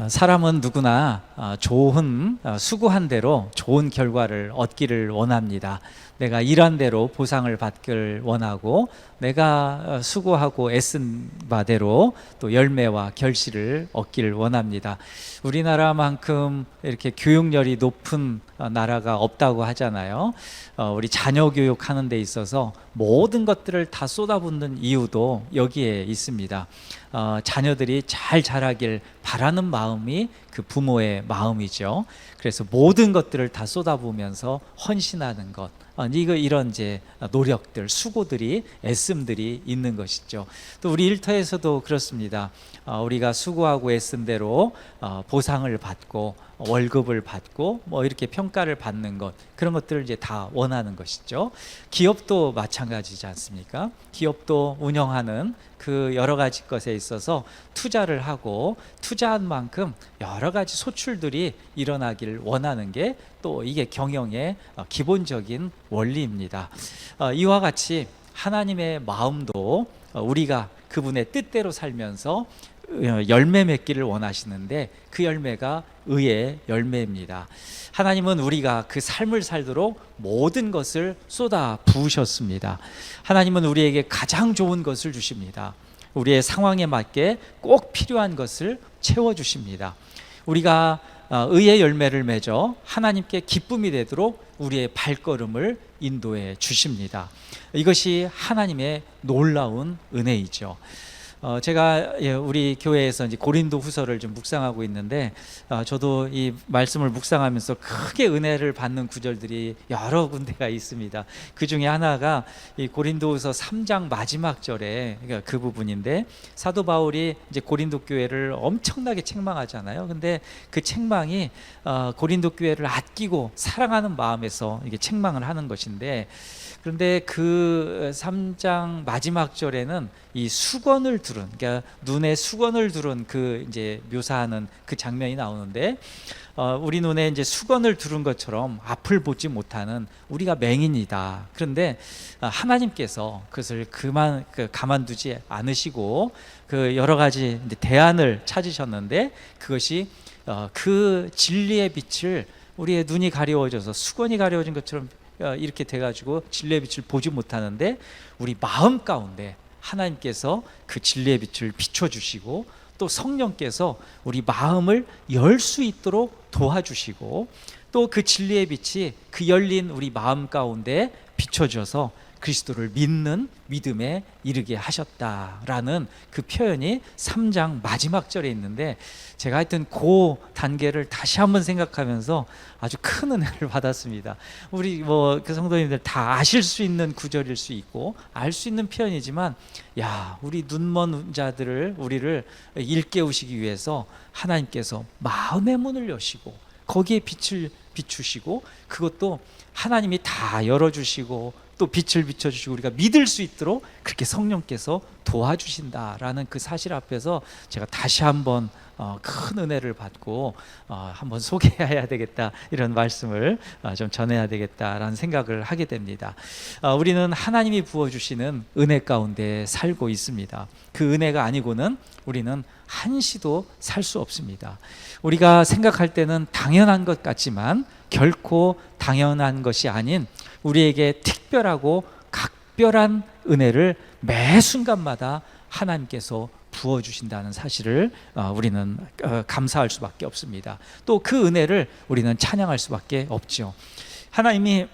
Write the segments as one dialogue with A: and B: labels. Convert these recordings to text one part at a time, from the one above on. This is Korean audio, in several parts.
A: 사람은 누구나 좋은 수고한 대로 좋은 결과를 얻기를 원합니다. 내가 일한 대로 보상을 받기를 원하고, 내가 수고하고 애쓴 바대로 또 열매와 결실을 얻기를 원합니다. 우리나라만큼 이렇게 교육열이 높은 나라가 없다고 하잖아요. 우리 자녀 교육하는 데 있어서 모든 것들을 다 쏟아붓는 이유도 여기에 있습니다. 자녀들이 잘 자라길 바라는 마음이 그 부모의 마음이죠. 그래서 모든 것들을 다 쏟아부으면서 헌신하는 것, 이런 이제 노력들, 수고들이, 애씀들이 있는 것이죠. 또 우리 일터에서도 그렇습니다. 우리가 수고하고 애쓴 대로 보상을 받고 월급을 받고 이렇게 평가를 받는 것, 그런 것들을 이제 다 원하는 것이죠. 기업도 마찬가지지 않습니까? 기업도 운영하는 그 여러 가지 것에 있어서 투자를 하고, 투자한 만큼 여러 가지 소출들이 일어나길 원하는 게 또 이게 경영의 기본적인 원리입니다. 이와 같이 하나님의 마음도 우리가 그분의 뜻대로 살면서 열매 맺기를 원하시는데, 그 열매가 의의 열매입니다. 하나님은 우리가 그 삶을 살도록 모든 것을 쏟아 부으셨습니다. 하나님은 우리에게 가장 좋은 것을 주십니다. 우리의 상황에 맞게 꼭 필요한 것을 채워주십니다. 우리가 의의 열매를 맺어 하나님께 기쁨이 되도록 우리의 발걸음을 인도해 주십니다. 이것이 하나님의 놀라운 은혜이죠. 제가 우리 교회에서 이제 고린도 후서를 좀 묵상하고 있는데, 저도 이 말씀을 묵상하면서 크게 은혜를 받는 구절들이 여러 군데가 있습니다. 그 중에 하나가 이 고린도 후서 3장 마지막 절에, 그러니까 그 부분인데, 사도 바울이 이제 고린도 교회를 엄청나게 책망하잖아요. 근데 그 책망이 고린도 교회를 아끼고 사랑하는 마음에서 이게 책망을 하는 것인데, 그런데 그 3장 마지막 절에는 이 수건을 두른, 그러니까 눈에 수건을 두른 그 이제 묘사하는 그 장면이 나오는데, 우리 눈에 이제 수건을 두른 것처럼 앞을 보지 못하는 우리가 맹인이다. 그런데 하나님께서 그것을 가만두지 않으시고 그 여러 가지 이제 대안을 찾으셨는데, 그것이 그 진리의 빛을, 우리의 눈이 가려워져서 수건이 가려워진 것처럼 이렇게 돼가지고 진리의 빛을 보지 못하는데, 우리 마음 가운데 하나님께서 그 진리의 빛을 비춰주시고, 또 성령께서 우리 마음을 열 수 있도록 도와주시고, 또 그 진리의 빛이 그 열린 우리 마음 가운데 비춰져서 그리스도를 믿는 믿음에 이르게 하셨다라는 그 표현이 3장 마지막 절에 있는데, 제가 하여튼 그 단계를 다시 한번 생각하면서 아주 큰 은혜를 받았습니다. 우리 그 성도님들 다 아실 수 있는 구절일 수 있고 알 수 있는 표현이지만, 우리 눈먼 자들을, 우리를 일깨우시기 위해서 하나님께서 마음의 문을 여시고 거기에 빛을 비추시고, 그것도 하나님이 다 열어주시고 또 빛을 비춰주시고 우리가 믿을 수 있도록 그렇게 성령께서 도와주신다라는 그 사실 앞에서 제가 다시 한번 큰 은혜를 받고 한번 소개해야 되겠다, 이런 말씀을 좀 전해야 되겠다라는 생각을 하게 됩니다. 우리는 하나님이 부어주시는 은혜 가운데 살고 있습니다. 그 은혜가 아니고는 우리는 한시도 살 수 없습니다. 우리가 생각할 때는 당연한 것 같지만 결코 당연한 것이 아닌 우리에게 특별하고 각별한 은혜를 매 순간마다 하나님께서 부어주신다는 사실을 우리는 감사할 수밖에 없습니다. 또 그 은혜를 우리는 찬양할 수밖에 없죠. 하나님이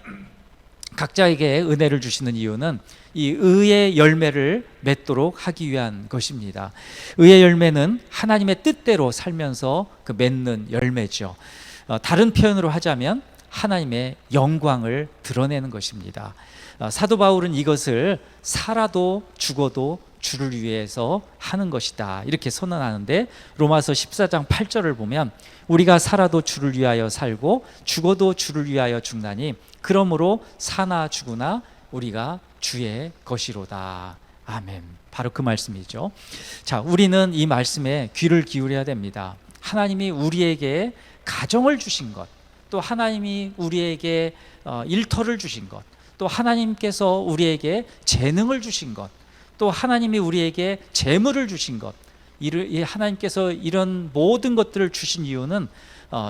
A: 각자에게 은혜를 주시는 이유는 이 의의 열매를 맺도록 하기 위한 것입니다. 의의 열매는 하나님의 뜻대로 살면서 그 맺는 열매죠. 다른 표현으로 하자면 하나님의 영광을 드러내는 것입니다. 사도 바울은 이것을 살아도 죽어도 주를 위해서 하는 것이다, 이렇게 선언하는데, 로마서 14장 8절을 보면 우리가 살아도 주를 위하여 살고 죽어도 주를 위하여 죽나니 그러므로 사나 죽으나 우리가 주의 것이로다. 아멘. 바로 그 말씀이죠. 자, 우리는 이 말씀에 귀를 기울여야 됩니다. 하나님이 우리에게 가정을 주신 것, 또 하나님이 우리에게 일터를 주신 것, 또 하나님께서 우리에게 재능을 주신 것, 또 하나님이 우리에게 재물을 주신 것, 하나님께서 이런 모든 것들을 주신 이유는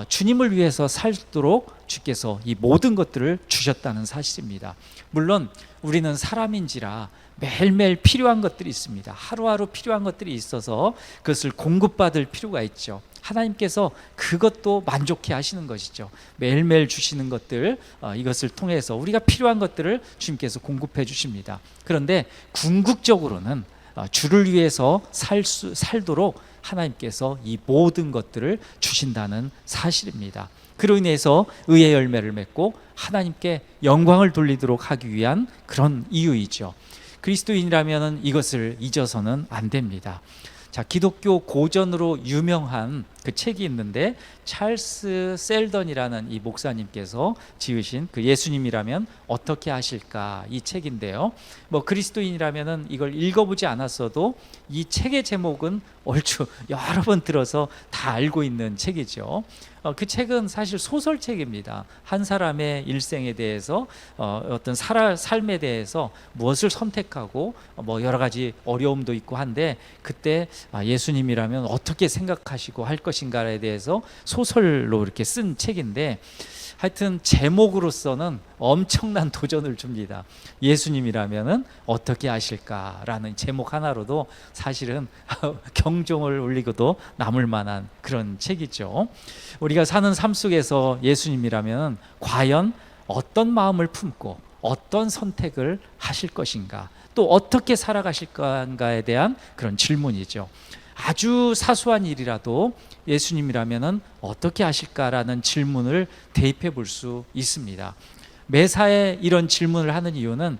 A: 주님을 위해서 살도록 주께서 이 모든 것들을 주셨다는 사실입니다. 물론 우리는 사람인지라 매일매일 필요한 것들이 있습니다. 하루하루 필요한 것들이 있어서 그것을 공급받을 필요가 있죠. 하나님께서 그것도 만족해 하시는 것이죠. 매일매일 주시는 것들, 이것을 통해서 우리가 필요한 것들을 주님께서 공급해 주십니다. 그런데 궁극적으로는 주를 위해서 살도록 하나님께서 이 모든 것들을 주신다는 사실입니다. 그로 인해서 의의 열매를 맺고 하나님께 영광을 돌리도록 하기 위한 그런 이유이죠. 그리스도인이라면 이것을 잊어서는 안 됩니다. 자, 기독교 고전으로 유명한 그 책이 있는데 찰스 셀던이라는 이 목사님께서 지으신 그 예수님이라면 어떻게 하실까 이 책인데요. 그리스도인이라면 이걸 읽어보지 않았어도 이 책의 제목은 얼추 여러 번 들어서 다 알고 있는 책이죠. 그 책은 사실 소설책입니다. 한 사람의 일생에 대해서 어떤 삶에 대해서 무엇을 선택하고 여러 가지 어려움도 있고 한데 그때 예수님이라면 어떻게 생각하시고 할 것인가에 대해서 소설로 이렇게 쓴 책인데 하여튼 제목으로서는 엄청난 도전을 줍니다. 예수님이라면 어떻게 하실까라는 제목 하나로도 사실은 경종을 울리고도 남을 만한 그런 책이죠. 우리가 사는 삶 속에서 예수님이라면 과연 어떤 마음을 품고 어떤 선택을 하실 것인가, 또 어떻게 살아가실 건가에 대한 그런 질문이죠. 아주 사소한 일이라도 예수님이라면 어떻게 하실까라는 질문을 대입해 볼 수 있습니다. 매사에 이런 질문을 하는 이유는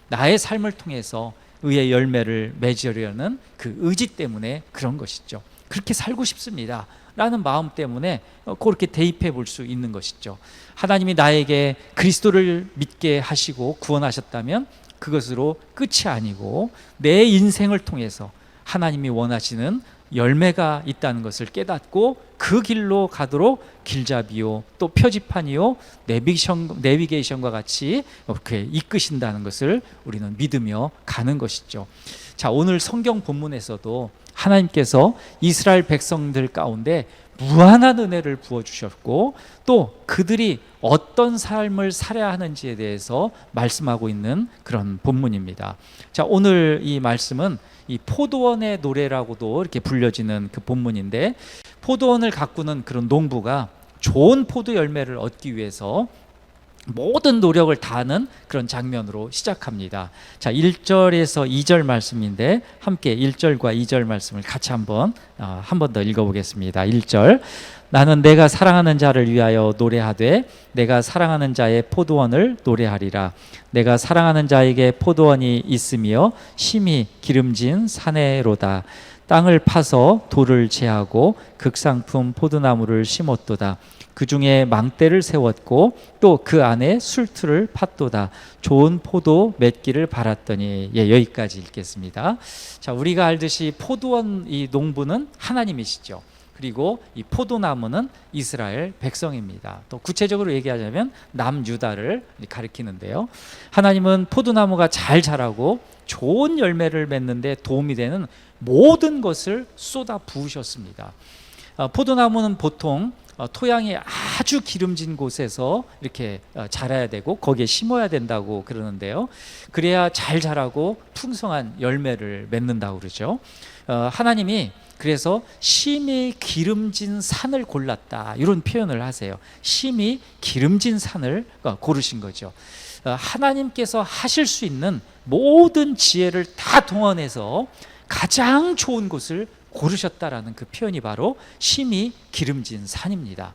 A: 나의 삶을 통해서 의의 열매를 맺으려는 그 의지 때문에 그런 것이죠. 그렇게 살고 싶습니다 라는 마음 때문에 그렇게 대입해 볼 수 있는 것이죠. 하나님이 나에게 그리스도를 믿게 하시고 구원하셨다면 그것으로 끝이 아니고 내 인생을 통해서 하나님이 원하시는 열매가 있다는 것을 깨닫고 그 길로 가도록 길잡이요 또 표지판이요 내비게이션과 같이 이렇게 이끄신다는 것을 우리는 믿으며 가는 것이죠. 자, 오늘 성경 본문에서도 하나님께서 이스라엘 백성들 가운데 무한한 은혜를 부어주셨고 또 그들이 어떤 삶을 살아야 하는지에 대해서 말씀하고 있는 그런 본문입니다. 자, 오늘 이 말씀은 이 포도원의 노래라고도 이렇게 불려지는 그 본문인데 포도원을 가꾸는 그런 농부가 좋은 포도 열매를 얻기 위해서 모든 노력을 다하는 그런 장면으로 시작합니다. 자, 1절에서 2절 말씀인데 함께 1절과 2절 말씀을 같이 한 번 더 읽어보겠습니다. 1절 나는 내가 사랑하는 자를 위하여 노래하되 내가 사랑하는 자의 포도원을 노래하리라. 내가 사랑하는 자에게 포도원이 있으며 심히 기름진 사내로다. 땅을 파서 돌을 제하고 극상품 포도나무를 심었도다. 그 중에 망대를 세웠고 또 그 안에 술틀을 팠도다. 좋은 포도 맺기를 바랐더니. 여기까지 읽겠습니다. 자, 우리가 알듯이 포도원 이 농부는 하나님이시죠. 그리고 이 포도나무는 이스라엘 백성입니다. 또 구체적으로 얘기하자면 남유다를 가리키는데요. 하나님은 포도나무가 잘 자라고 좋은 열매를 맺는데 도움이 되는 모든 것을 쏟아 부으셨습니다. 포도나무는 보통 토양이 아주 기름진 곳에서 이렇게 자라야 되고 거기에 심어야 된다고 그러는데요. 그래야 잘 자라고 풍성한 열매를 맺는다고 그러죠. 하나님이 그래서 심히 기름진 산을 골랐다 이런 표현을 하세요. 심히 기름진 산을 고르신 거죠. 하나님께서 하실 수 있는 모든 지혜를 다 동원해서 가장 좋은 곳을 고르셨다라는 그 표현이 바로 심히 기름진 산입니다.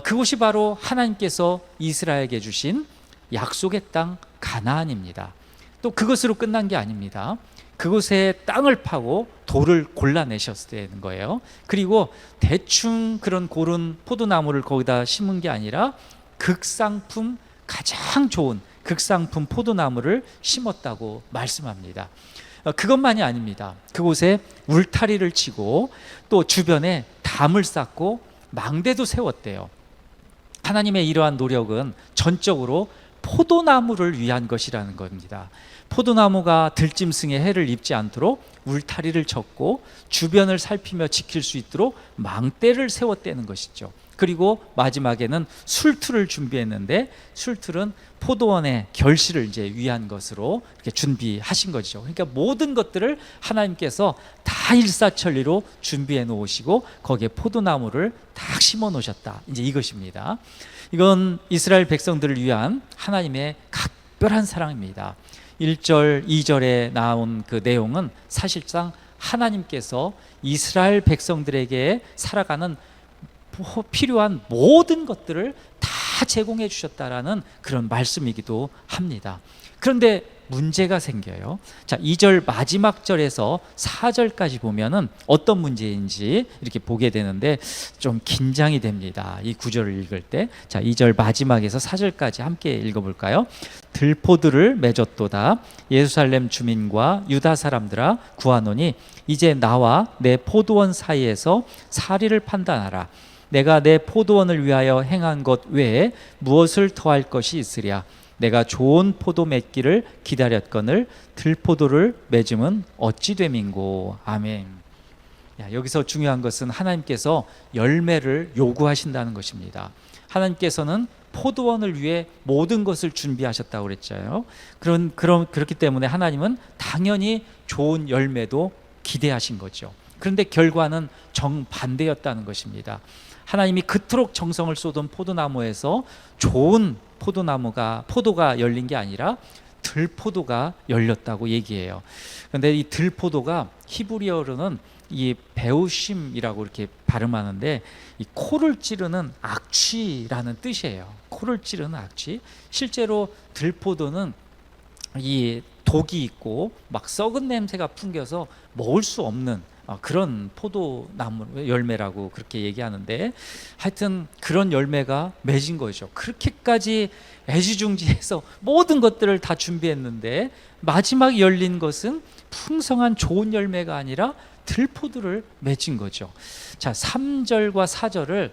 A: 그곳이 바로 하나님께서 이스라엘에게 주신 약속의 땅 가나안입니다. 또 그것으로 끝난 게 아닙니다. 그곳에 땅을 파고 돌을 골라내셨다는 거예요. 그리고 대충 그런 고른 포도나무를 거기다 심은 게 아니라 극상품, 가장 좋은 극상품 포도나무를 심었다고 말씀합니다. 그것만이 아닙니다. 그곳에 울타리를 치고 또 주변에 담을 쌓고 망대도 세웠대요. 하나님의 이러한 노력은 전적으로 포도나무를 위한 것이라는 겁니다. 포도나무가 들짐승의 해를 입지 않도록 울타리를 쳤고 주변을 살피며 지킬 수 있도록 망대를 세웠다는 것이죠. 그리고 마지막에는 술틀을 준비했는데 술틀은 포도원의 결실을 이제 위한 것으로 이렇게 준비하신 거죠. 그러니까 모든 것들을 하나님께서 다 일사천리로 준비해 놓으시고 거기에 포도나무를 딱 심어 놓으셨다. 이제 이것입니다. 이건 이스라엘 백성들을 위한 하나님의 각별한 사랑입니다. 1절, 2절에 나온 그 내용은 사실상 하나님께서 이스라엘 백성들에게 살아가는 필요한 모든 것들을 다 제공해 주셨다라는 그런 말씀이기도 합니다. 그런데 문제가 생겨요. 자, 2절 마지막 절에서 4절까지 보면은 어떤 문제인지 이렇게 보게 되는데 좀 긴장이 됩니다. 이 구절을 읽을 때. 자, 2절 마지막에서 4절까지 함께 읽어볼까요? 들포들을 맺었도다. 예루살렘 주민과 유다 사람들아 구하노니 이제 나와 내 포도원 사이에서 사리를 판단하라. 내가 내 포도원을 위하여 행한 것 외에 무엇을 더할 것이 있으랴. 내가 좋은 포도 맺기를 기다렸거늘 들포도를 맺음은 어찌 됨인고. 아멘. 여기서 중요한 것은 하나님께서 열매를 요구하신다는 것입니다. 하나님께서는 포도원을 위해 모든 것을 준비하셨다고 그랬잖아요. 그렇기 때문에 하나님은 당연히 좋은 열매도 기대하신 거죠. 그런데 결과는 정반대였다는 것입니다. 하나님이 그토록 정성을 쏟은 포도나무에서 좋은 포도가 열린 게 아니라 들포도가 열렸다고 얘기해요. 그런데 이 들포도가 히브리어로는 이 베우심이라고 이렇게 발음하는데 이 코를 찌르는 악취라는 뜻이에요. 코를 찌르는 악취. 실제로 들포도는 이 독이 있고 막 썩은 냄새가 풍겨서 먹을 수 없는 그런 포도나무 열매라고 그렇게 얘기하는데 하여튼 그런 열매가 맺은 거죠. 그렇게까지 애지중지해서 모든 것들을 다 준비했는데 마지막에 열린 것은 풍성한 좋은 열매가 아니라 들포도를 맺은 거죠. 자, 3절과 4절을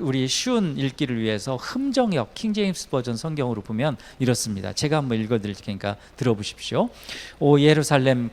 A: 우리 쉬운 읽기를 위해서 흠정역 킹제임스 버전 성경으로 보면 이렇습니다. 제가 한번 읽어드릴 테니까 들어보십시오. 오 예루살렘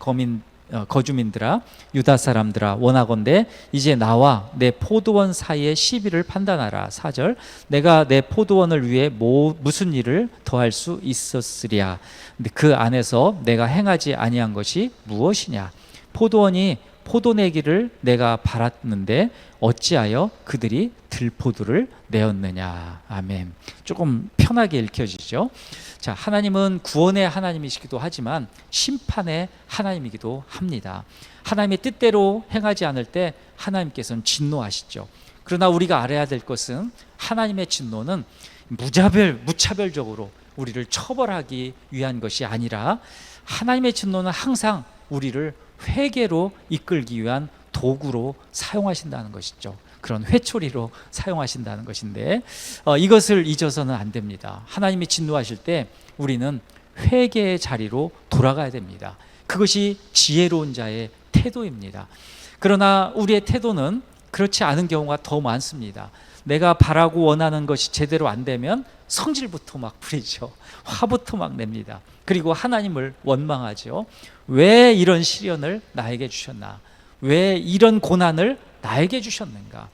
A: 거주민들아 유다 사람들아 원하건대 이제 나와 내 포도원 사이의 시비를 판단하라. 4절 내가 내 포도원을 위해 무슨 일을 더할 수 있었으랴. 근데 그 안에서 내가 행하지 아니한 것이 무엇이냐. 포도원이 포도 내기를 내가 바랐는데 어찌하여 그들이 들포도를 내었느냐. 아멘. 조금 편하게 읽혀지죠. 자, 하나님은 구원의 하나님이시기도 하지만 심판의 하나님이기도 합니다. 하나님의 뜻대로 행하지 않을 때 하나님께서는 진노하시죠. 그러나 우리가 알아야 될 것은 하나님의 진노는 무차별적으로 우리를 처벌하기 위한 것이 아니라 하나님의 진노는 항상 우리를 회개로 이끌기 위한 도구로 사용하신다는 것이죠. 그런 회초리로 사용하신다는 것인데 이것을 잊어서는 안 됩니다. 하나님이 진노하실 때 우리는 회개의 자리로 돌아가야 됩니다. 그것이 지혜로운 자의 태도입니다. 그러나 우리의 태도는 그렇지 않은 경우가 더 많습니다. 내가 바라고 원하는 것이 제대로 안 되면 성질부터 막 부리죠. 화부터 막 냅니다. 그리고 하나님을 원망하죠. 왜 이런 시련을 나에게 주셨나? 왜 이런 고난을 나에게 주셨는가?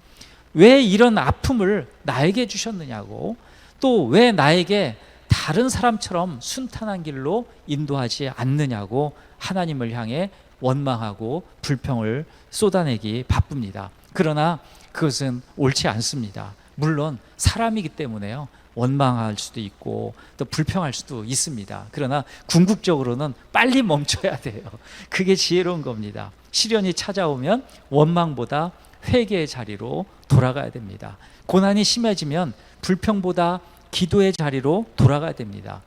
A: 왜 이런 아픔을 나에게 주셨느냐고, 또 왜 나에게 다른 사람처럼 순탄한 길로 인도하지 않느냐고 하나님을 향해 원망하고 불평을 쏟아내기 바쁩니다. 그러나 그것은 옳지 않습니다. 물론 사람이기 때문에요. 원망할 수도 있고 또 불평할 수도 있습니다. 그러나 궁극적으로는 빨리 멈춰야 돼요. 그게 지혜로운 겁니다. 시련이 찾아오면 원망보다 회개의 자리로 돌아가야 됩니다. 고난이 심해지면 불평보다 기도의 자리로 돌아가야 됩니다.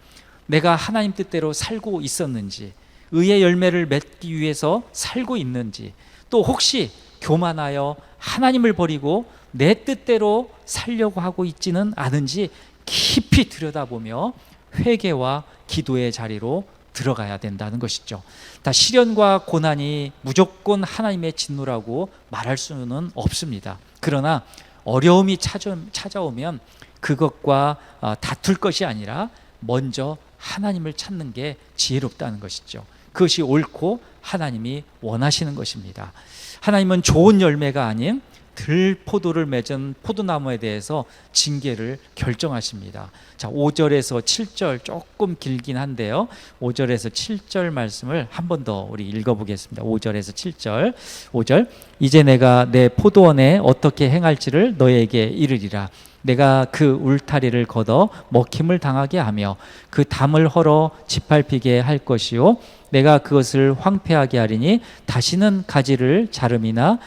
A: 내가 하나님 뜻대로 살고 있었는지, 의의 열매를 맺기 위해서 살고 있는지, 또 혹시 교만하여 하나님을 버리고 내 뜻대로 살려고 하고 있지는 않은지 깊이 들여다보며 회개와 기도의 자리로 들어가야 된다는 것이죠. 다 시련과 고난이 무조건 하나님의 진노라고 말할 수는 없습니다. 그러나 어려움이 찾아오면 그것과 다툴 것이 아니라 먼저 하나님을 찾는 게 지혜롭다는 것이죠. 그것이 옳고 하나님이 원하시는 것입니다. 하나님은 좋은 열매가 아닌 들포도를 맺은 포도나무에 대해서 징계를 결정하십니다. 자, 5절에서 7절 조금 길긴 한데요. 5절에서 7절 말씀을 한 번 더 우리 읽어보겠습니다. 5절에서 7절. 5절. 이제 내가 내 포도원에 어떻게 행할지를 너에게 이르리라. 내가 그 울타리를 걷어 먹힘을 당하게 하며 그 담을 헐어 짓밟히게 할 것이요 내가 그것을 황폐하게 하리니 다시는 가지를 자름이나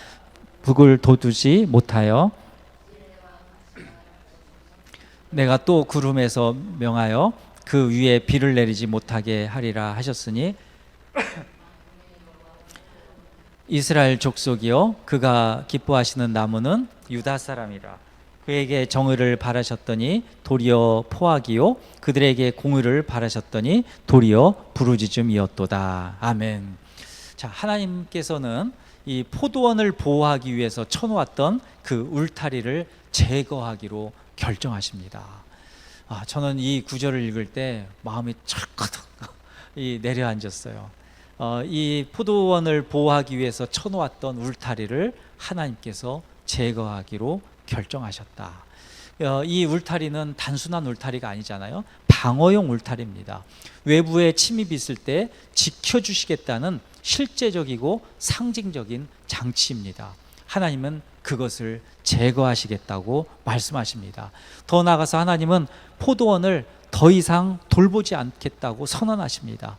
A: 북을 돋우지 못하여 내가 또 구름에서 명하여 그 위에 비를 내리지 못하게 하리라 하셨으니 이스라엘 족속이요 그가 기뻐하시는 나무는 유다 사람이라. 그에게 정의를 바라셨더니 도리어 포악이요 그들에게 공의를 바라셨더니 도리어 부르짖음이었도다. 아멘. 자, 하나님께서는 이 포도원을 보호하기 위해서 쳐놓았던 그 울타리를 제거하기로 결정하십니다. 저는 이 구절을 읽을 때 마음이 철커덕 내려앉았어요. 이 포도원을 보호하기 위해서 쳐놓았던 울타리를 하나님께서 제거하기로 결정하셨다. 이 울타리는 단순한 울타리가 아니잖아요. 방어용 울타리입니다. 외부에 침입이 있을 때 지켜주시겠다는 실제적이고 상징적인 장치입니다. 하나님은 그것을 제거하시겠다고 말씀하십니다. 더 나아가서 하나님은 포도원을 더 이상 돌보지 않겠다고 선언하십니다.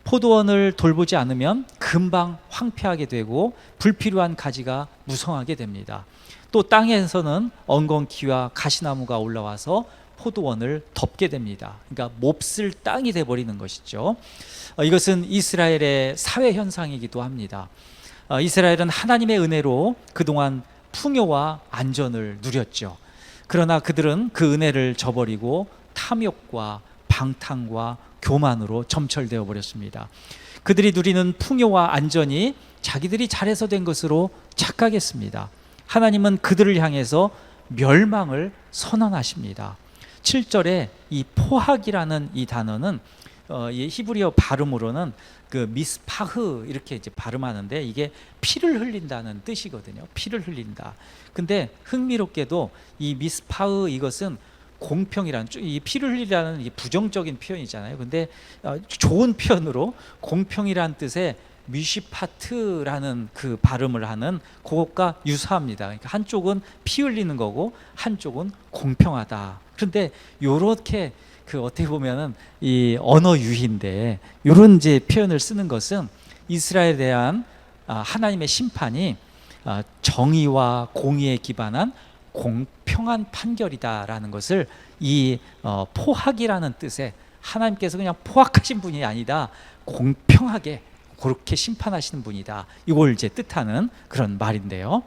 A: 포도원을 돌보지 않으면 금방 황폐하게 되고 불필요한 가지가 무성하게 됩니다. 또 땅에서는 엉겅퀴와 가시나무가 올라와서 포도원을 덮게 됩니다. 그러니까 몹쓸 땅이 돼버리는 것이죠. 이것은 이스라엘의 사회 현상이기도 합니다. 이스라엘은 하나님의 은혜로 그동안 풍요와 안전을 누렸죠. 그러나 그들은 그 은혜를 저버리고 탐욕과 방탕과 교만으로 점철되어 버렸습니다. 그들이 누리는 풍요와 안전이 자기들이 잘해서 된 것으로 착각했습니다. 하나님은 그들을 향해서 멸망을 선언하십니다. 7절에 이 포악이라는 이 단어는 이 히브리어 발음으로는 그 미스파흐 이렇게 이제 발음하는데 이게 피를 흘린다는 뜻이거든요. 피를 흘린다. 근데 흥미롭게도 이 미스파흐 이것은 공평이라는, 이 피를 흘리라는 이게 부정적인 표현이잖아요. 근데 좋은 표현으로 공평이라는 뜻의 미시파트라는 그 발음을 하는 그것과 유사합니다. 그러니까 한쪽은 피 흘리는 거고 한쪽은 공평하다. 그런데 요렇게 그 어떻게 보면은 이 언어 유희인데 요런 이제 표현을 쓰는 것은 이스라엘에 대한 하나님의 심판이 정의와 공의에 기반한 공평한 판결이다라는 것을 이 포악이라는 뜻에 하나님께서 그냥 포악하신 분이 아니다, 공평하게 그렇게 심판하시는 분이다, 이걸 이제 뜻하는 그런 말인데요.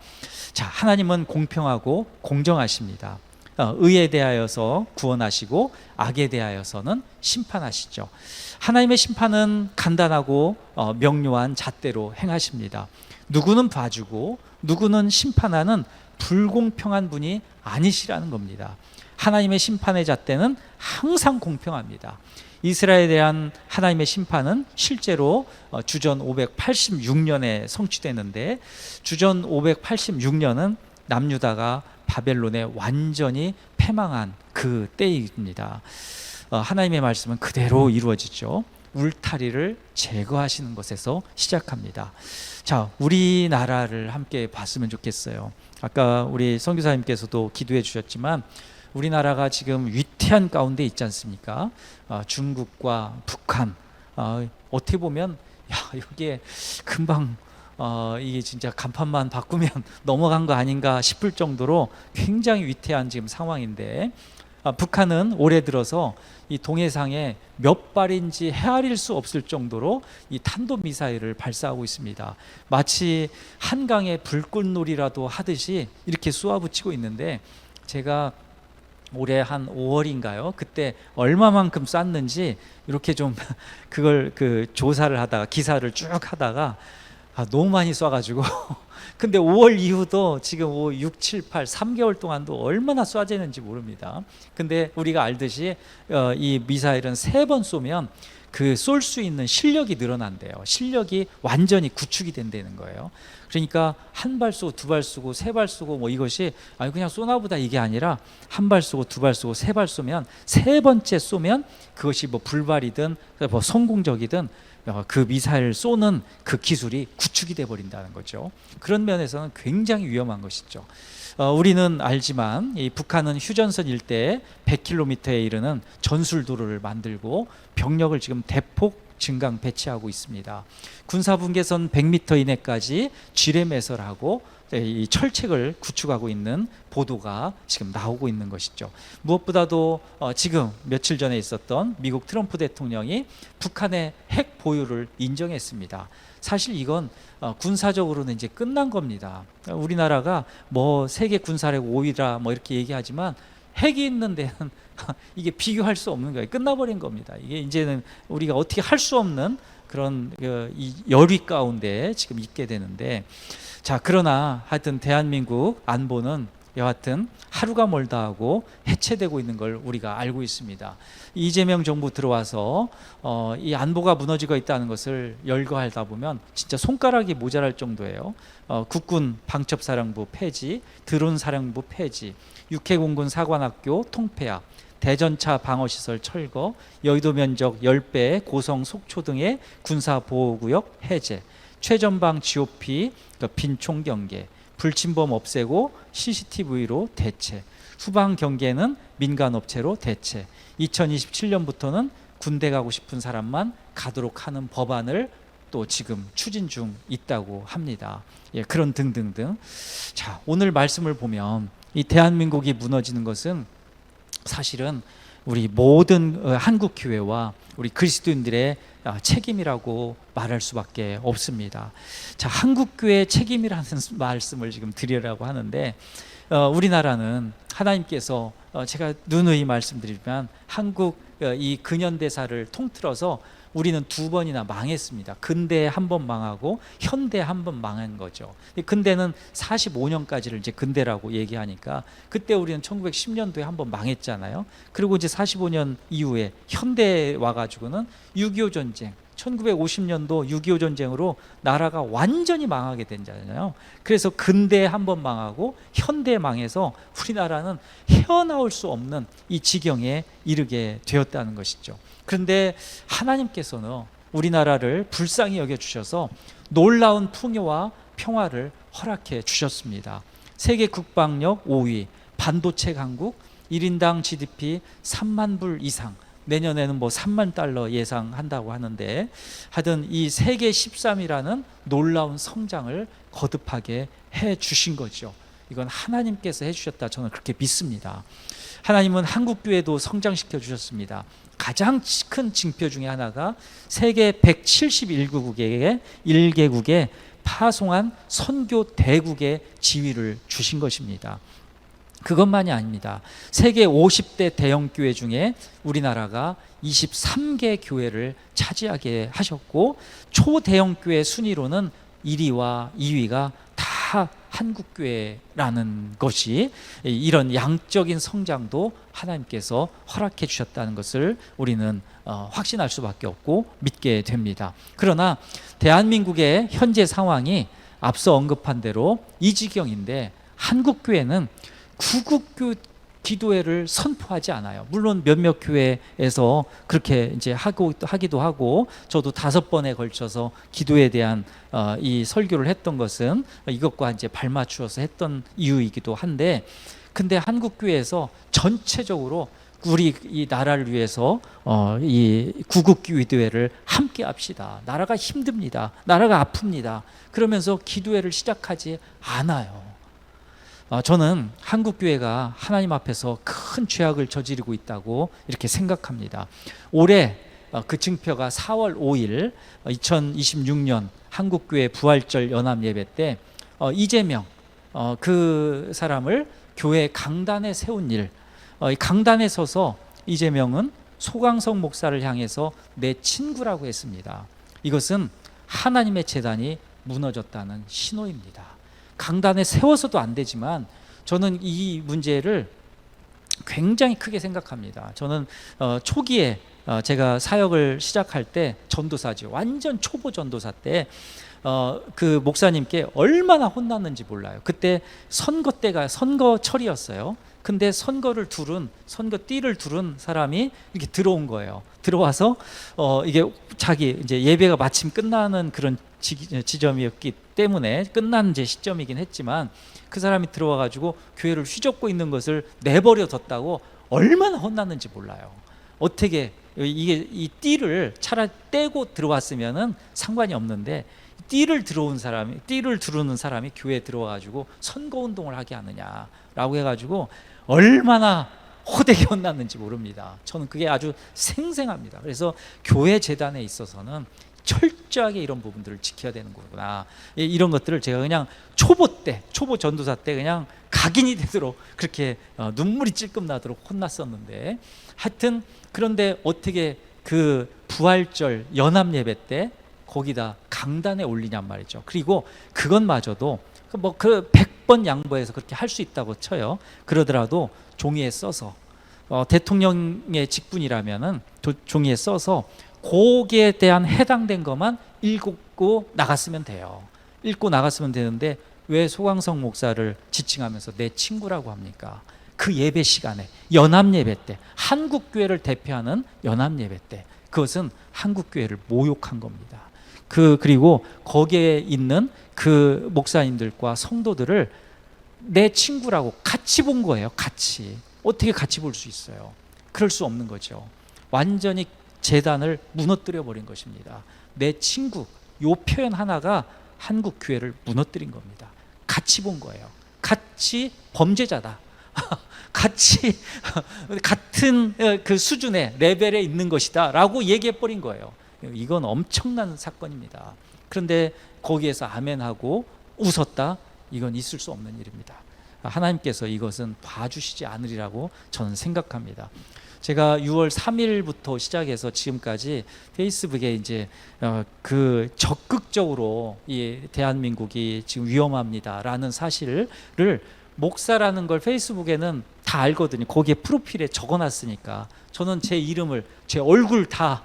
A: 자, 하나님은 공평하고 공정하십니다. 의에 대하여서 구원하시고 악에 대하여서는 심판하시죠. 하나님의 심판은 간단하고 명료한 잣대로 행하십니다. 누구는 봐주고 누구는 심판하는 불공평한 분이 아니시라는 겁니다. 하나님의 심판의 잣대는 항상 공평합니다. 이스라엘에 대한 하나님의 심판은 실제로 주전 586년에 성취되는데, 주전 586년은 남유다가 바벨론에 완전히 패망한 그 때입니다. 하나님의 말씀은 그대로 이루어지죠. 울타리를 제거하시는 것에서 시작합니다. 자, 우리나라를 함께 봤으면 좋겠어요. 아까 우리 선교사님께서도 기도해 주셨지만 우리나라가 지금 위태한 가운데 있지 않습니까? 중국과 북한, 어떻게 보면 여기에 금방 이게 진짜 간판만 바꾸면 넘어간 거 아닌가 싶을 정도로 굉장히 위태한 지금 상황인데, 북한은 올해 들어서 이 동해상에 몇 발인지 헤아릴 수 없을 정도로 이 탄도미사일을 발사하고 있습니다. 마치 한강의 불꽃놀이라도 하듯이 이렇게 쏘아붙이고 있는데, 제가 올해 한 5월인가요? 그때 얼마만큼 쐈는지 이렇게 좀 그걸 그 조사를 하다가 기사를 쭉 하다가 너무 많이 쏴가지고 근데 5월 이후도 지금 5, 6, 7, 8, 3개월 동안도 얼마나 쏴지는지 모릅니다. 근데 우리가 알듯이 이 미사일은 3번 쏘면 그 쏠 수 있는 실력이 늘어난대요. 실력이 완전히 구축이 된다는 거예요. 그러니까 한 발 쏘고 두 발 쏘고 세 발 쏘고 뭐 이것이 그냥 쏘나보다 이게 아니라 한 발 쏘고 두 발 쏘고 세 발 쏘면 세 번째 쏘면 그것이 뭐 불발이든 뭐 성공적이든 그 미사일 쏘는 그 기술이 구축이 돼 버린다는 거죠. 그런 면에서는 굉장히 위험한 것이죠. 우리는 알지만 이 북한은 휴전선 일대에 100km에 이르는 전술도로를 만들고 병력을 지금 대폭 증강 배치하고 있습니다. 군사분계선 100m 이내까지 지뢰 매설하고 이 철책을 구축하고 있는 보도가 지금 나오고 있는 것이죠. 무엇보다도 지금 며칠 전에 있었던 미국 트럼프 대통령이 북한의 핵 보유를 인정했습니다. 사실 이건 군사적으로는 이제 끝난 겁니다. 우리나라가 뭐 세계 군사력 5위라 뭐 이렇게 얘기하지만 핵이 있는 데는 이게 비교할 수 없는 거예요. 끝나버린 겁니다. 이게 이제는 우리가 어떻게 할 수 없는 그런 이 열위 가운데 지금 있게 되는데, 자, 그러나 하여튼 대한민국 안보는 여하튼 하루가 멀다 하고 해체되고 있는 걸 우리가 알고 있습니다. 이재명 정부 들어와서 이 안보가 무너지고 있다는 것을 열거하다 보면 진짜 손가락이 모자랄 정도예요. 국군 방첩사령부 폐지, 드론사령부 폐지, 육해공군 사관학교 통폐합, 대전차 방어시설 철거, 여의도 면적 10배 고성 속초 등의 군사보호구역 해제, 최전방 GOP 빈총 경계, 불침범 없애고 CCTV로 대체, 후방 경계는 민간업체로 대체, 2027년부터는 군대 가고 싶은 사람만 가도록 하는 법안을 또 지금 추진 중 있다고 합니다. 그런 등등등. 자, 오늘 말씀을 보면 이 대한민국이 무너지는 것은 사실은 우리 모든 한국 교회와 우리 그리스도인들의 책임이라고 말할 수밖에 없습니다. 자, 한국 교회의 책임이라는 말씀을 지금 드리려고 하는데, 우리나라는 하나님께서 제가 누누이 말씀드리지만 한국 이 근현대사를 통틀어서 우리는 2번이나 망했습니다. 근대에 한 번 망하고 현대에 한 번 망한 거죠. 근대는 45년까지를 이제 근대라고 얘기하니까 그때 우리는 1910년도에 한 번 망했잖아요. 그리고 이제 45년 이후에 현대에 와가지고는 6.25 전쟁, 1950년도 6.25 전쟁으로 나라가 완전히 망하게 된잖아요. 그래서 근대에 한 번 망하고 현대에 망해서 우리나라는 헤어나올 수 없는 이 지경에 이르게 되었다는 것이죠. 그런데 하나님께서는 우리나라를 불쌍히 여겨주셔서 놀라운 풍요와 평화를 허락해 주셨습니다. 세계 국방력 5위, 반도체 강국, 1인당 GDP 3만 불 이상, 내년에는 뭐 3만 달러 예상한다고 하는데, 하여튼 이 세계 13이라는 놀라운 성장을 거듭하게 해 주신 거죠. 이건 하나님께서 해 주셨다, 저는 그렇게 믿습니다. 하나님은 한국교회도 성장시켜 주셨습니다. 가장 큰 징표 중에 하나가 세계 171개국에 1개국에 파송한 선교 대국의 지위를 주신 것입니다. 그것만이 아닙니다. 세계 50대 대형 교회 중에 우리나라가 23개 교회를 차지하게 하셨고, 초대형 교회 순위로는 1위와 2위가 다 한국교회라는 것이, 이런 양적인 성장도 하나님께서 허락해 주셨다는 것을 우리는 확신할 수밖에 없고 믿게 됩니다. 그러나 대한민국의 현재 상황이 앞서 언급한 대로 이 지경인데, 한국교회는 구국 기도회를 선포하지 않아요. 물론 몇몇 교회에서 그렇게 이제 하기도 하고, 저도 5번에 걸쳐서 기도에 대한 이 설교를 했던 것은 이것과 이제 발맞추어서 했던 이유이기도 한데, 근데 한국 교회에서 전체적으로 우리 이 나라를 위해서 이 구국 기도회를 함께 합시다. 나라가 힘듭니다. 나라가 아픕니다. 그러면서 기도회를 시작하지 않아요. 저는 한국교회가 하나님 앞에서 큰 죄악을 저지르고 있다고 이렇게 생각합니다. 올해 그 증표가 4월 5일 2026년 한국교회 부활절 연합예배 때 이재명 그 사람을 교회 강단에 세운 일, 강단에 서서 이재명은 소강성 목사를 향해서 내 친구라고 했습니다. 이것은 하나님의 재단이 무너졌다는 신호입니다. 강단에 세워서도 안 되지만 저는 이 문제를 굉장히 크게 생각합니다. 저는 초기에 제가 사역을 시작할 때 전도사죠. 완전 초보 전도사 때 그 목사님께 얼마나 혼났는지 몰라요. 그때 선거 때가 선거철이었어요. 근데 선거 띠를 두른 사람이 이렇게 들어온 거예요. 들어와서 이게 자기 이제 예배가 마침 끝나는 그런 지점이었기 때문에 끝난 이제 시점이긴 했지만 그 사람이 들어와 가지고 교회를 휘젓고 있는 것을 내버려 뒀다고 얼마나 혼났는지 몰라요. 어떻게 이게 이 띠를 차라리 떼고 들어왔으면은 상관이 없는데 띠를 두르는 사람이 교회에 들어와 가지고 선거 운동을 하게 하느냐라고 해 가지고 얼마나 호되게 혼났는지 모릅니다. 저는 그게 아주 생생합니다. 그래서 교회 재단에 있어서는 철저하게 이런 부분들을 지켜야 되는 거구나. 이런 것들을 제가 그냥 초보 전도사 때 그냥 각인이 되도록 그렇게 눈물이 찔끔 나도록 혼났었는데, 하여튼 그런데 어떻게 그 부활절 연합 예배 때 거기다 강단에 올리냔 말이죠. 그리고 그것마저도 뭐 그 100번 양보해서 그렇게 할 수 있다고 쳐요. 그러더라도 종이에 써서 대통령의 직분이라면은 종이에 써서 거기에 대한 해당된 것만 읽고 나갔으면 돼요. 읽고 나갔으면 되는데 왜 소강성 목사를 지칭하면서 내 친구라고 합니까? 그 예배 시간에 연합 예배 때, 한국 교회를 대표하는 연합 예배 때 그것은 한국 교회를 모욕한 겁니다. 그리고 거기에 있는 그 목사님들과 성도들을 내 친구라고 같이 본 거예요. 같이. 어떻게 같이 볼 수 있어요? 그럴 수 없는 거죠. 완전히 재단을 무너뜨려 버린 것입니다. 내 친구, 요 표현 하나가 한국 교회를 무너뜨린 겁니다. 같이 본 거예요. 같이 범죄자다. 같이 같은 그 수준의 레벨에 있는 것이다 라고 얘기해 버린 거예요. 이건 엄청난 사건입니다. 그런데 거기에서 아멘하고 웃었다? 이건 있을 수 없는 일입니다. 하나님께서 이것은 봐주시지 않으리라고 저는 생각합니다. 제가 6월 3일부터 시작해서 지금까지 페이스북에 이제 그 적극적으로 이 대한민국이 지금 위험합니다라는 사실을 목사라는 걸 페이스북에는 다 알거든요. 거기에 프로필에 적어놨으니까 저는 제 이름을 제 얼굴 다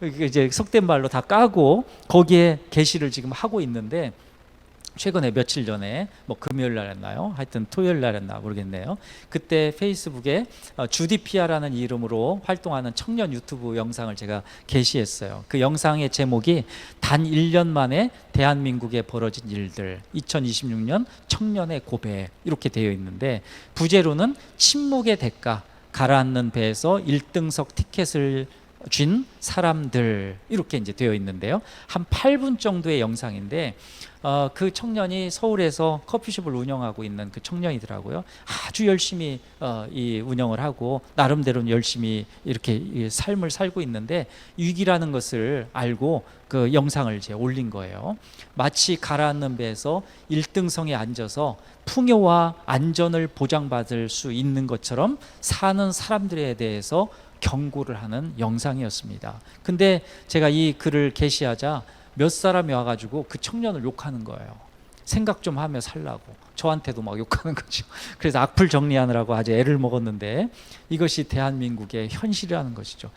A: 이제 속된 말로 다 까고 거기에 게시를 지금 하고 있는데, 최근에 며칠 전에 뭐 금요일 날 했나요? 하여튼 토요일 날 했나 모르겠네요. 그때 페이스북에 주디피아라는 이름으로 활동하는 청년 유튜브 영상을 제가 게시했어요. 그 영상의 제목이 단 1년 만에 대한민국에 벌어진 일들 2026년 청년의 고백 이렇게 되어 있는데, 부제로는 침묵의 대가, 가라앉는 배에서 1등석 티켓을 쥔 사람들 이렇게 이제 되어 있는데요. 한 8분 정도의 영상인데 그 청년이 서울에서 커피숍을 운영하고 있는 그 청년이더라고요. 아주 열심히 이 운영을 하고 나름대로는 열심히 이렇게 삶을 살고 있는데 위기라는 것을 알고 그 영상을 이제 올린 거예요. 마치 가라앉는 배에서 1등석에 앉아서 풍요와 안전을 보장받을 수 있는 것처럼 사는 사람들에 대해서 경고를 하는 영상이었습니다. 근데 제가 이 글을 게시하자 몇 사람이 와가지고 그 청년을 욕하는 거예요. 생각 좀 하며 살라고. 저한테도 막 욕하는 거죠. 그래서 악플 정리하느라고 아주 애를 먹었는데 이것이 대한민국의 현실이라는 것이죠.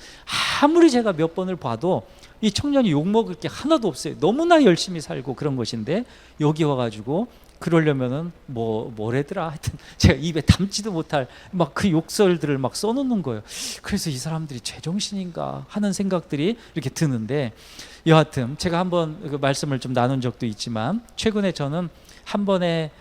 A: 아무리 제가 몇 번을 봐도 이 청년이 욕먹을 게 하나도 없어요. 너무나 열심히 살고 그런 것인데 여기 와가지고 그러려면은 뭐래더라 하여튼 제가 입에 담지도 못할 막 그 욕설들을 막 써놓는 거예요. 그래서 이 사람들이 제정신인가 하는 생각들이 이렇게 드는데, 여하튼 제가 한번 그 말씀을 좀 나눈 적도 있지만 최근에 저는 한 번에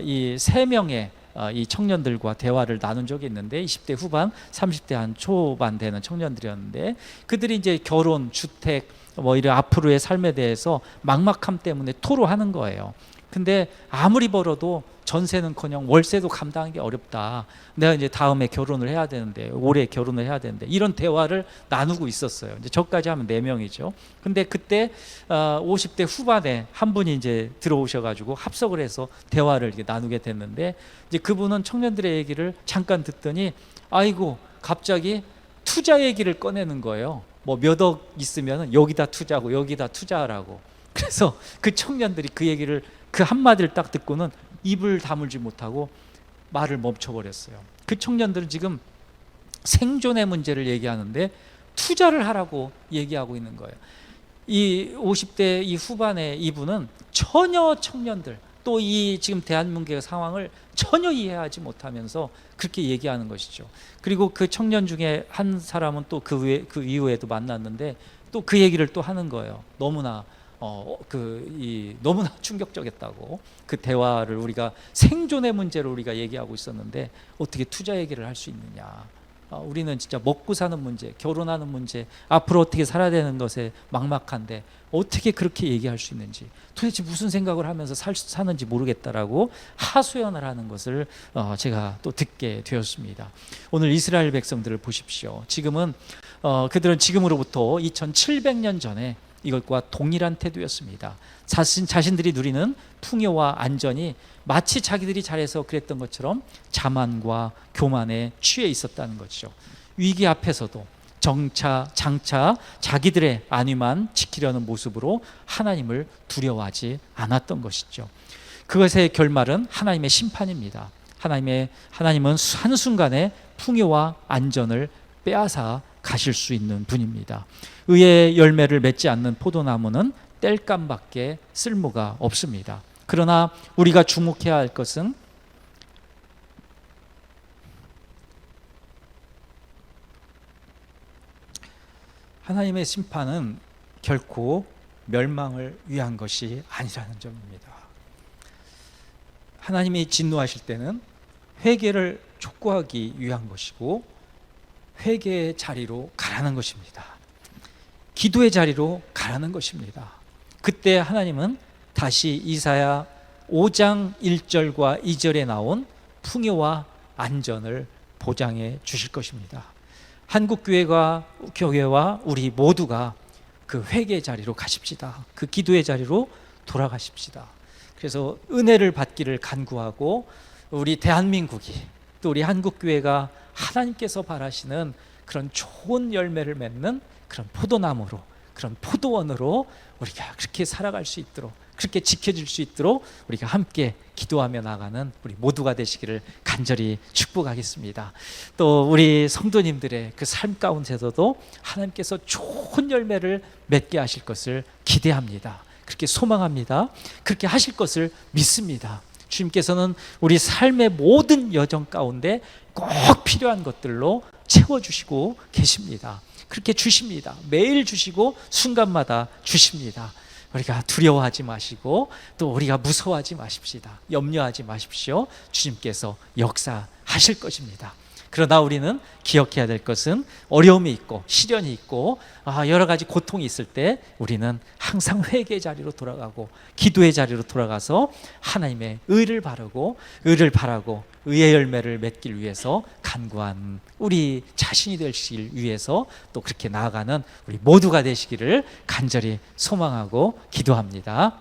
A: 이 3명의 이 청년들과 대화를 나눈 적이 있는데 20대 후반, 30대 한 초반 되는 청년들이었는데 그들이 이제 결혼, 주택 뭐 이런 앞으로의 삶에 대해서 막막함 때문에 토로하는 거예요. 근데 아무리 벌어도 전세는커녕 월세도 감당하기 어렵다. 내가 이제 다음에 결혼을 해야 되는데, 올해 결혼을 해야 되는데, 이런 대화를 나누고 있었어요. 이제 저까지 하면 4명이죠. 근데 그때 50대 후반에 한 분이 이제 들어오셔가지고 합석을 해서 대화를 이렇게 나누게 됐는데, 이제 그분은 청년들의 얘기를 잠깐 듣더니, 아이고 갑자기 투자 얘기를 꺼내는 거예요. 뭐 몇 억 있으면 여기다 투자하고 여기다 투자하라고. 그래서 그 청년들이 그 얘기를, 그 한마디를 딱 듣고는 입을 다물지 못하고 말을 멈춰버렸어요. 그 청년들은 지금 생존의 문제를 얘기하는데 투자를 하라고 얘기하고 있는 거예요. 이 50대 이 후반에 이분은 전혀 청년들, 또 이 지금 대한민국의 상황을 전혀 이해하지 못하면서 그렇게 얘기하는 것이죠. 그리고 그 청년 중에 한 사람은 또 그 이후에도 만났는데 또 그 얘기를 또 하는 거예요. 너무나 너무나 충격적이었다고. 그 대화를 우리가 생존의 문제로 우리가 얘기하고 있었는데 어떻게 투자 얘기를 할 수 있느냐. 우리는 진짜 먹고 사는 문제, 결혼하는 문제, 앞으로 어떻게 살아야 되는 것에 막막한데 어떻게 그렇게 얘기할 수 있는지, 도대체 무슨 생각을 하면서 사는지 모르겠다라고 하소연을 하는 것을 제가 또 듣게 되었습니다. 오늘 이스라엘 백성들을 보십시오. 지금은 그들은 지금으로부터 2700년 전에 이것과 동일한 태도였습니다. 자신들이 누리는 풍요와 안전이 마치 자기들이 잘해서 그랬던 것처럼 자만과 교만에 취해 있었다는 것이죠. 위기 앞에서도 장차 자기들의 안위만 지키려는 모습으로 하나님을 두려워하지 않았던 것이죠. 그것의 결말은 하나님의 심판입니다. 하나님은 한순간에 풍요와 안전을 빼앗아 가실 수 있는 분입니다. 의의 열매를 맺지 않는 포도나무는 땔감밖에 쓸모가 없습니다. 그러나 우리가 주목해야 할 것은 하나님의 심판은 결코 멸망을 위한 것이 아니라는 점입니다. 하나님이 진노하실 때는 회개를 촉구하기 위한 것이고 회개의 자리로 가라는 것입니다. 기도의 자리로 가라는 것입니다. 그때 하나님은 다시 이사야 5장 1절과 2절에 나온 풍요와 안전을 보장해 주실 것입니다. 한국교회와 우리 모두가 그 회개의 자리로 가십시다. 그 기도의 자리로 돌아가십시다. 그래서 은혜를 받기를 간구하고 우리 대한민국이, 또 우리 한국교회가 하나님께서 바라시는 그런 좋은 열매를 맺는 그런 포도나무로, 그런 포도원으로 우리가 그렇게 살아갈 수 있도록, 그렇게 지켜질 수 있도록 우리가 함께 기도하며 나가는 우리 모두가 되시기를 간절히 축복하겠습니다. 또 우리 성도님들의 그 삶 가운데서도 하나님께서 좋은 열매를 맺게 하실 것을 기대합니다. 그렇게 소망합니다. 그렇게 하실 것을 믿습니다. 주님께서는 우리 삶의 모든 여정 가운데 꼭 필요한 것들로 채워주시고 계십니다. 그렇게 주십니다. 매일 주시고 순간마다 주십니다. 우리가 두려워하지 마시고 또 우리가 무서워하지 마십시다. 염려하지 마십시오. 주님께서 역사하실 것입니다. 그러나 우리는 기억해야 될 것은 어려움이 있고 시련이 있고 여러 가지 고통이 있을 때 우리는 항상 회개의 자리로 돌아가고 기도의 자리로 돌아가서 하나님의 의를 바라고 의의 열매를 맺길 위해서 간구한 우리 자신이 되시길 위해서 또 그렇게 나아가는 우리 모두가 되시기를 간절히 소망하고 기도합니다.